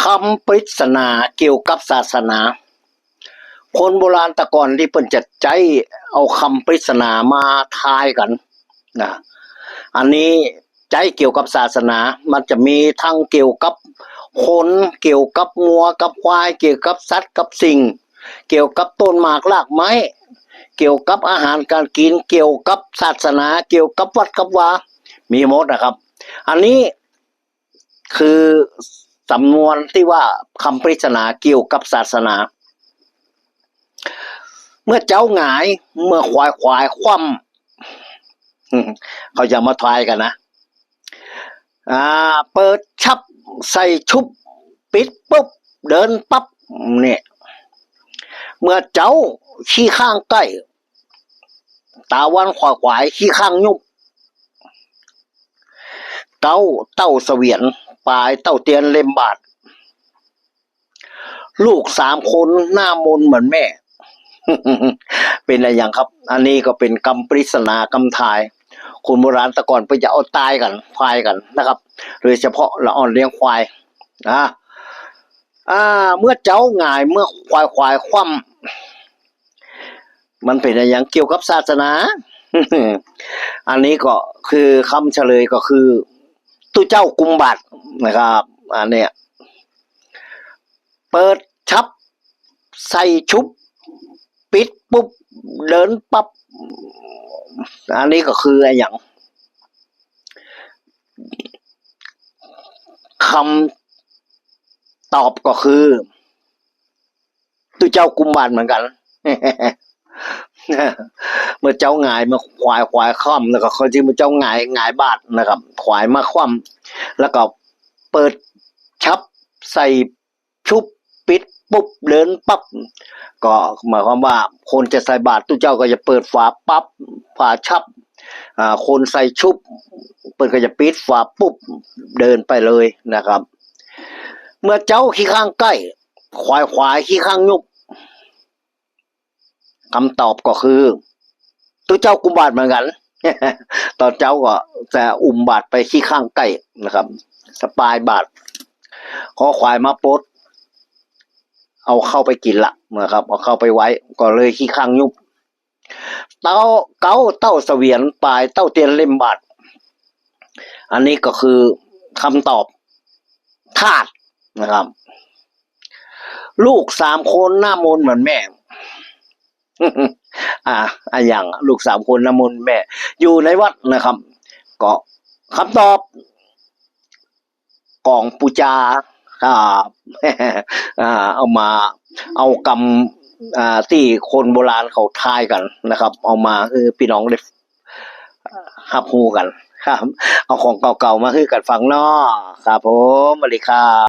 คำปริศนาเกี่ยวกับศาสนาคนโบราณแต่ก่อนที่เพิ่นจะใจเอาคำปริศนามาทายกันนะอันนี้ใจเกี่ยวกับศาสนามันจะมีทั้งเกี่ยวกับคนเกี่ยวกับงัวกับควายเกี่ยวกับสัตว์กับสิ่งเกี่ยวกับต้นหมากรากไม้เกี่ยวกับอาหารการกินเกี่ยวกับศาสนาเกี่ยวกับวัดกับวามีหมดนะครับอันนี้คือสำนวนที่ว่าคำปริศนาเกี่ยวกับศาสนาเมื่อเจ้าหงายเมื่อควายคว่ำเขาจะมาทายกันนะเปิดชับใส่ชุบปิดปุ๊บเดินปั๊บเนี่ยเมื่อเจ้าขี้ข้างใกล้ตาวันควายขี้ข้างยุบเต้าเสวียนปลายเต้าเตียนเล่มบาดลูก3 คนหน้ามนเหมือนแม่ เป็นอะไรอย่างครับอันนี้ก็เป็นคำปริศนากำทายคนโบราณแต่ก่อนไปจะเอาตายกันควายกันนะครับโดยเฉพาะละอ่อนเลี้ยงควายเมื่อเจ้าหงายเมื่อควายคว่ำมันเป็นอะไรอย่างเกี่ยวกับศาสนา อันนี้ก็คือคำเฉลยก็คือตู้เจ้ากุมบัตรนะครับอันเนี้ยเปิดชับใส่ชุบปิดปุ๊บเดินปั๊บอันนี้ก็คืออะไรอย่างคำตอบก็คือตู้เจ้ากุมบัตรเหมือนกัน เมื่อเจ้าหงายเมื่อควายคว่ำแล้วก็เขาที่เมื่อเจ้าหงายบาทนะครับควายมาคว่ำแล้วก็เปิดชับใส่ชุบปิดปุ๊บเดินปั๊บก็หมายความว่าคนจะใส่บาตรตู้เจ้าก็จะเปิดฝาปั๊บฝาชับคนใส่ชุบเปิดก็จะปิดฝาปุ๊บเดินไปเลยนะครับเมื่อเจ้าขี้ข้างใกล้ควายขี้ข้างยุบคำตอบก็คือตู้เจ้ากุมบาทเหมือนกัน ตอนเจ้าก็จะอุ้มบาทไปขี้ข้างใกล้นะครับสปายบาทขอควายมาปดเอาเข้าไปกินละนะครับเอาเข้าไปไว้ก็เลยขี้ข้างยุบเต้าเสวียนปลายเต้าเตียนเล่มบาทอันนี้ก็คือคำตอบธาตุนะครับลูก3 คนหน้ามนเหมือนแม่ อย่างลูก3 คนหน้ามนแม่อยู่ในวัดนะครับก็คำตอบกองปูจาเอากรรมที่คนโบราณเขาทายกันนะครับเอามาพี่น้องได้รับรู้กันครับเอาของเก่าๆมาให้กันฟังเนาะครับผมสวัสดีครับ